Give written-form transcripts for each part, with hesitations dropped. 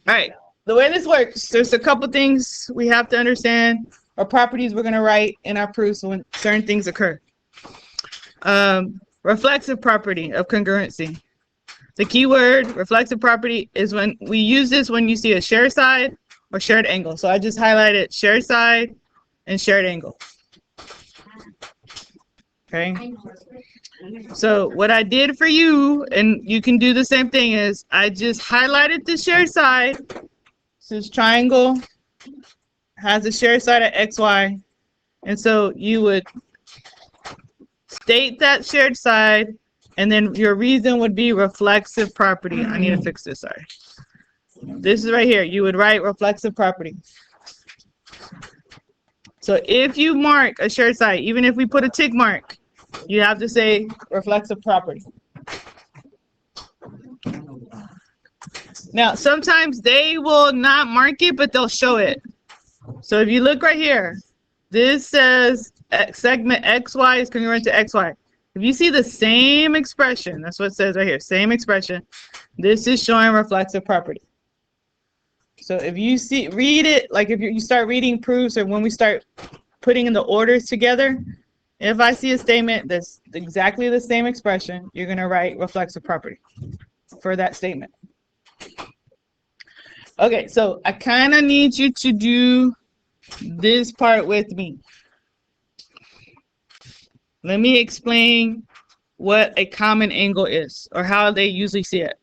All right. The way this works, there's a couple things we have to understand, or properties we're going to write in our proofs when certain things occur. Reflexive property of congruency. The key word, reflexive property, is when we use this when you see a shared side or shared angle. So I just highlighted shared side and shared angle. Okay. So what I did for you, and you can do the same thing, is I just highlighted the shared side. So this triangle has a shared side at XY. And so you would state that shared side, and then your reason would be reflexive property. I need to fix this, sorry. This is right here. You would write reflexive property. So if you mark a shared side, even if we put a tick mark, you have to say reflexive property. Now, sometimes they will not mark it, but they'll show it. So if you look right here, this says segment XY is congruent to XY. If you see the same expression, that's what it says right here, same expression, this is showing reflexive property. So if you see, read it, like if you start reading proofs or when we start putting in the orders together, if I see a statement that's exactly the same expression, you're going to write reflexive property for that statement. Okay, so I kind of need you to do this part with me. Let me explain what a common angle is, or how they usually see it.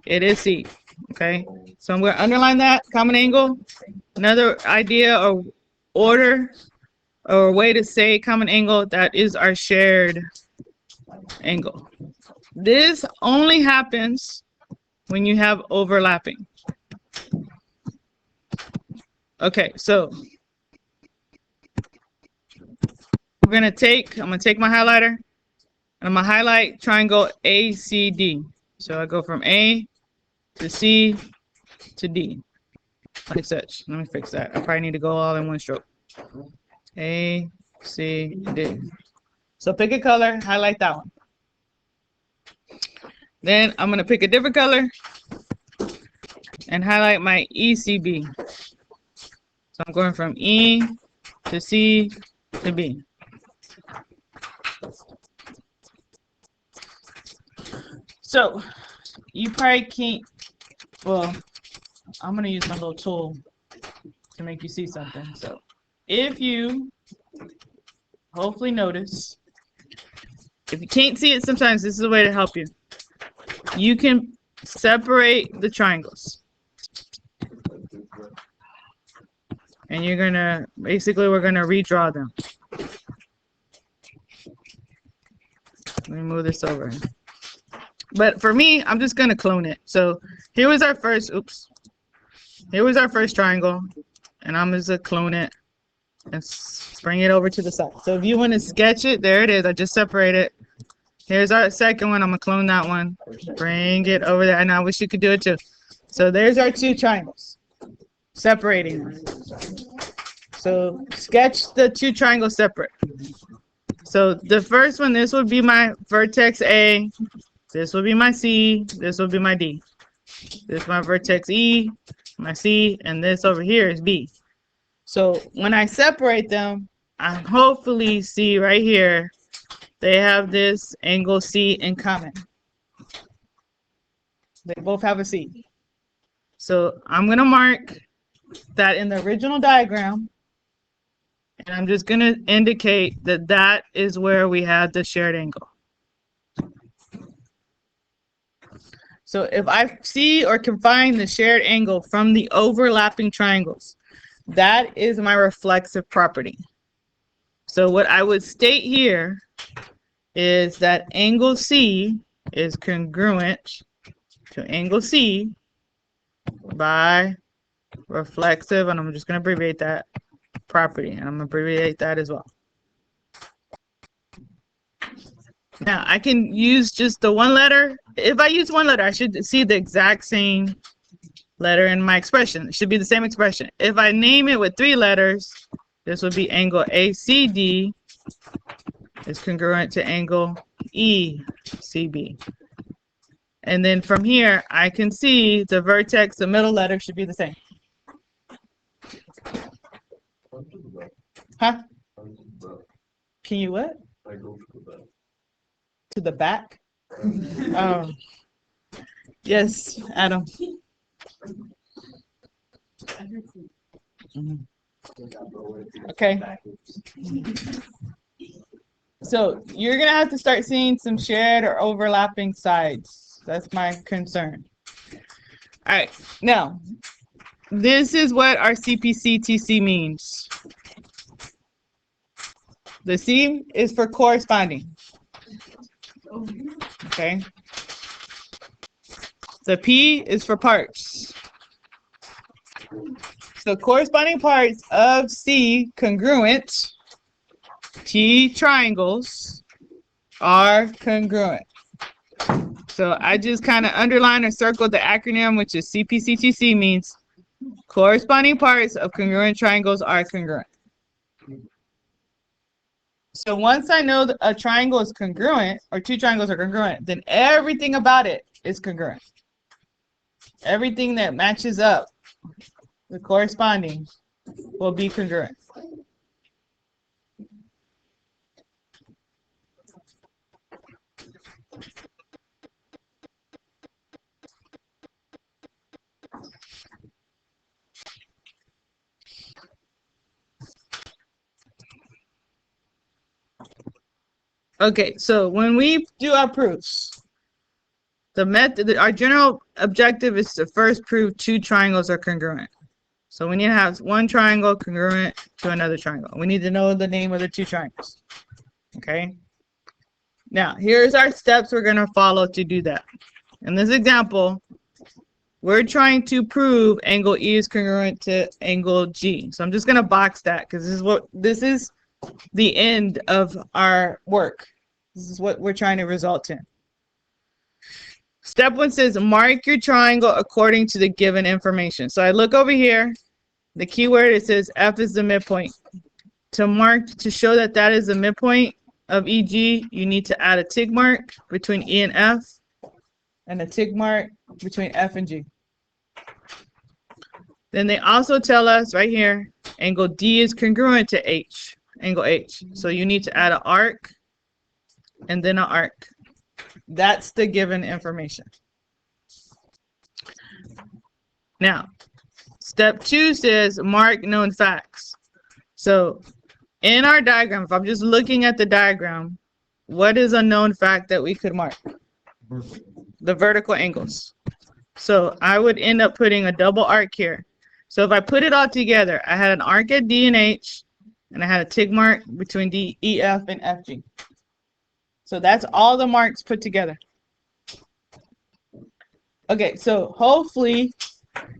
It is C. Okay, so I'm going to underline that common angle. Another idea or order or way to say common angle, that is our shared angle. This only happens when you have overlapping. Okay, so I'm going to take my highlighter, and I'm going to highlight triangle ACD. So I go from A to C to D, like such. Let me fix that. I probably need to go all in one stroke. A, C, D. So pick a color, highlight that one. Then I'm going to pick a different color and highlight my ECB. So I'm going from E to C to B. So you probably can't, well, I'm going to use my little tool to make you see something. So if you hopefully notice, if you can't see it sometimes, this is a way to help you. You can separate the triangles. And you're going to, basically we're going to redraw them. Let me move this over. But for me, I'm just going to clone it. So here was our first, here was our first triangle. And I'm just going to clone it and bring it over to the side. So if you want to sketch it, there it is. I just separate it. Here's our second one. I'm going to clone that one. Bring it over there. And I wish you could do it too. So there's our two triangles. Separating them. So sketch the two triangles separate. So the first one, this would be my vertex A. This would be my C. This would be my D. This is my vertex E, my C, and this over here is B. So when I separate them, I hopefully see right here, they have this angle C in common. They both have a C. So I'm going to mark that in the original diagram, and I'm just going to indicate that that is where we have the shared angle. So if I see or can find the shared angle from the overlapping triangles, that is my reflexive property. So what I would state here is that angle C is congruent to angle C by reflexive, and I'm just going to abbreviate that property, and I'm going to abbreviate that as well. Now, I can use just the one letter. If I use one letter, I should see the exact same letter in my expression. It should be the same expression. If I name it with three letters, this would be angle ACD is congruent to angle ECB. And then from here, I can see the vertex, the middle letter should be the same. Huh? Can you what? I go to the back. To the back? Oh. Yes, Adam. Mhm. Okay. So you're gonna have to start seeing some shared or overlapping sides. That's my concern. All right, now this is what our CPC-TC means. The C is for corresponding. Okay. The P is for parts. So corresponding parts of C congruent T triangles are congruent. So I just kind of underlined or circled the acronym, which is CPC-TC, means corresponding parts of congruent triangles are congruent. So once I know that a triangle is congruent, or two triangles are congruent, then everything about it is congruent. Everything that matches up the corresponding will be congruent. Okay, so when we do our proofs, the method, our general objective is to first prove two triangles are congruent. So we need to have one triangle congruent to another triangle. We need to know the name of the two triangles. Okay. Now, here's our steps we're going to follow to do that. In this example, we're trying to prove angle E is congruent to angle G. So I'm just going to box that because this is the end of our work. This is what we're trying to result in. Step 1 says mark your triangle according to the given information. So I look over here, the keyword, it says F is the midpoint. To show that that is the midpoint of EG, you need to add a tick mark between E and F and a tick mark between F and G. Then they also tell us right here, angle D is congruent to H, angle H. So you need to add an arc and then an arc. That's the given information. Now, step 2 says mark known facts. So in our diagram, if I'm just looking at the diagram, what is a known fact that we could mark? The vertical angles. So I would end up putting a double arc here. So if I put it all together, I had an arc at D and H, and I had a tick mark between D, E, F, and FG. So that's all the marks put together. Okay, so hopefully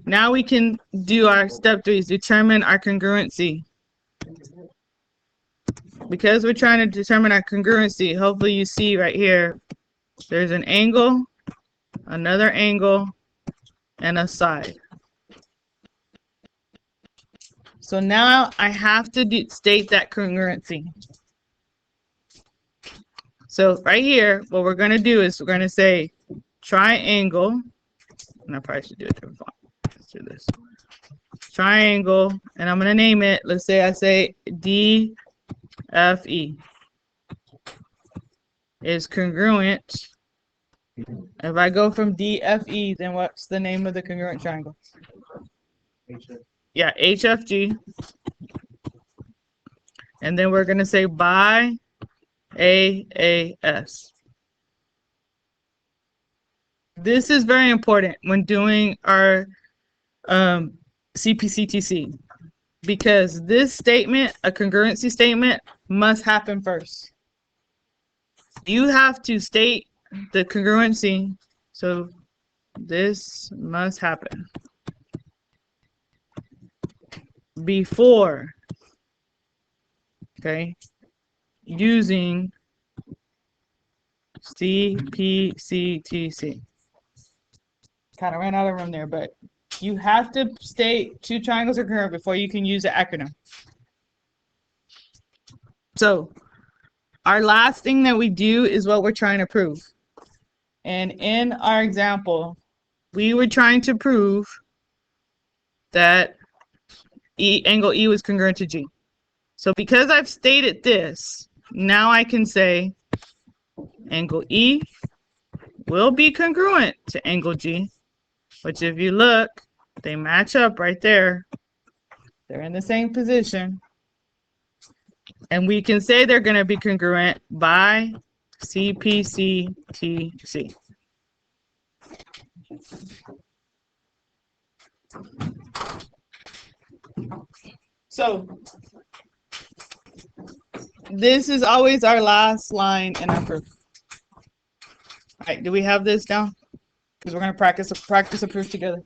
now we can do our step 3, is determine our congruency. Because we're trying to determine our congruency, hopefully you see right here, there's an angle, another angle, and a side. So now I have to state that congruency. So right here, what we're going to do is we're going to say triangle, and I probably should do it different font. Let's do this. Triangle, and I'm going to name it, let's say I say DFE is congruent. If I go from DFE, then what's the name of the congruent triangle? Yeah, HFG. And then we're going to say by AAS. This is very important when doing our CPC-TC, because this statement, a congruency statement, must happen first. You have to state the congruency, so this must happen before, okay, using CPC-TC. Kind of ran out of room there, but you have to state two triangles are congruent before you can use the acronym. So our last thing that we do is what we're trying to prove. And in our example, we were trying to prove that angle E was congruent to G. So because I've stated this, now I can say angle E will be congruent to angle G, which if you look, they match up right there. They're in the same position. And we can say they're going to be congruent by CPCTC. So this is always our last line in our proof. All right, do we have this down? Because we're going to practice a proof together.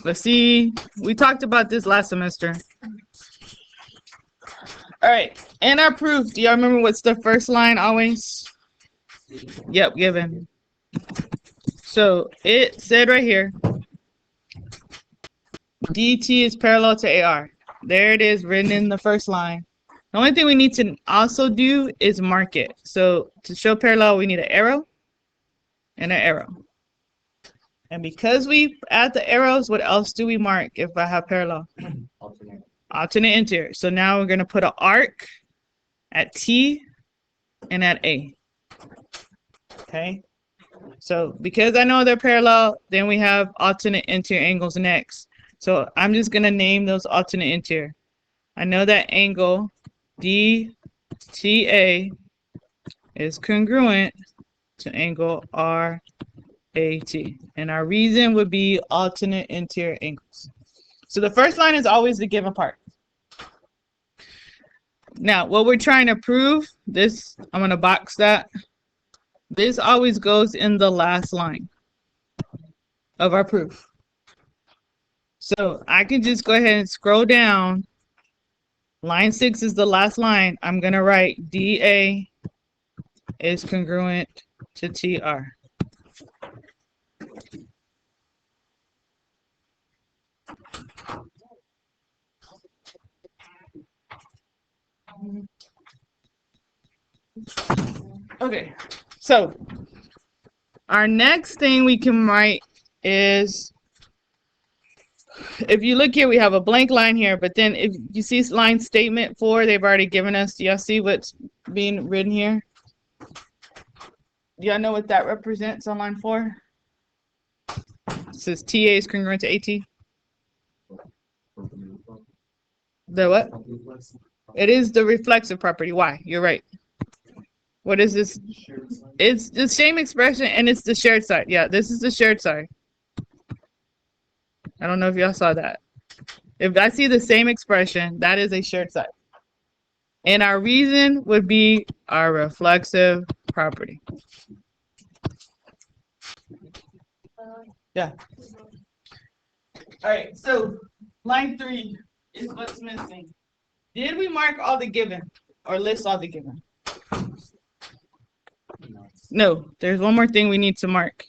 Let's see. We talked about this last semester. All right, in our proof, do y'all remember what's the first line always? Yep, given. So it said right here, DT is parallel to AR. There it is written in the first line. The only thing we need to also do is mark it. So to show parallel, we need an arrow and an arrow. And because we add the arrows, what else do we mark if I have parallel? Alternate interior. So now we're going to put an arc at T and at A. Okay. So because I know they're parallel, then we have alternate interior angles next. So I'm just going to name those alternate interior. I know that angle DTA is congruent to angle RAT. And our reason would be alternate interior angles. So the first line is always the given part. Now, what we're trying to prove, this, I'm going to box that. This always goes in the last line of our proof. So I can just go ahead and scroll down. Line 6 is the last line. I'm going to write DA is congruent to TR. Okay, so our next thing we can write is, if you look here, we have a blank line here, but then if you see line statement 4, they've already given us, do y'all see what's being written here? Do y'all know what that represents on line 4? It says TA is congruent to AT. The what? It is the reflexive property. Why? You're right. What is this? It's the same expression and it's the shared side. Yeah, this is the shared side. I don't know if y'all saw that. If I see the same expression, that is a shared side. And our reason would be our reflexive property. Yeah. All right, so line 3 is what's missing. Did we mark all the given or list all the given? No, there's one more thing we need to mark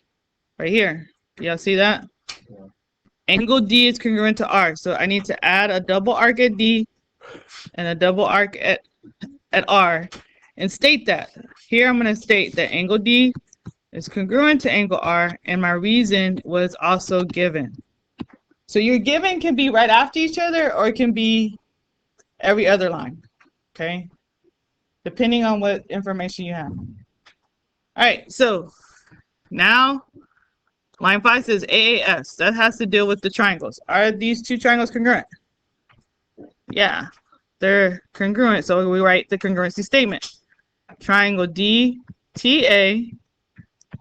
right here. Y'all see that? Yeah. Angle D is congruent to R. So I need to add a double arc at D and a double arc at R and state that. Here I'm going to state that angle D is congruent to angle R and my reason was also given. So your given can be right after each other or it can be every other line, okay? Depending on what information you have. All right, so now line 5 says AAS. That has to deal with the triangles. Are these two triangles congruent? Yeah, they're congruent, so we write the congruency statement. Triangle DTA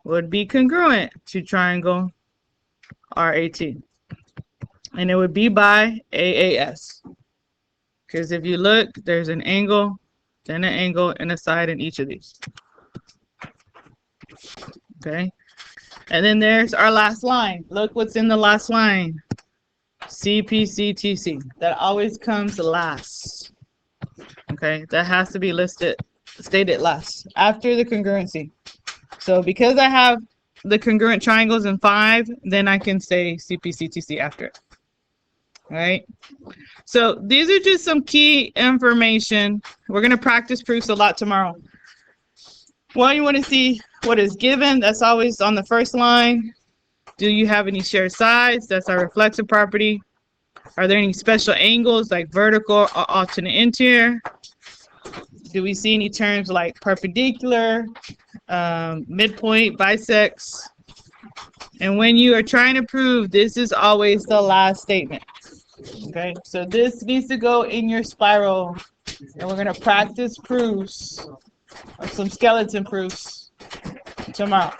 would be congruent to triangle RAT. And it would be by AAS. Because if you look, there's an angle, then an angle, and a side in each of these. Okay. And then there's our last line. Look what's in the last line. CPCTC. That always comes last. Okay. That has to be stated last after the congruency. So because I have the congruent triangles in 5, then I can say CPCTC after it. right? So these are just some key information. We're going to practice proofs a lot tomorrow. One, you want to see what is given. That's always on the first line. Do you have any shared sides? That's our reflexive property. Are there any special angles like vertical or alternate interior? Do we see any terms like perpendicular, midpoint, bisects? And when you are trying to prove, this is always the last statement. Okay, so this needs to go in your spiral, and we're going to practice proofs, or some skeleton proofs tomorrow.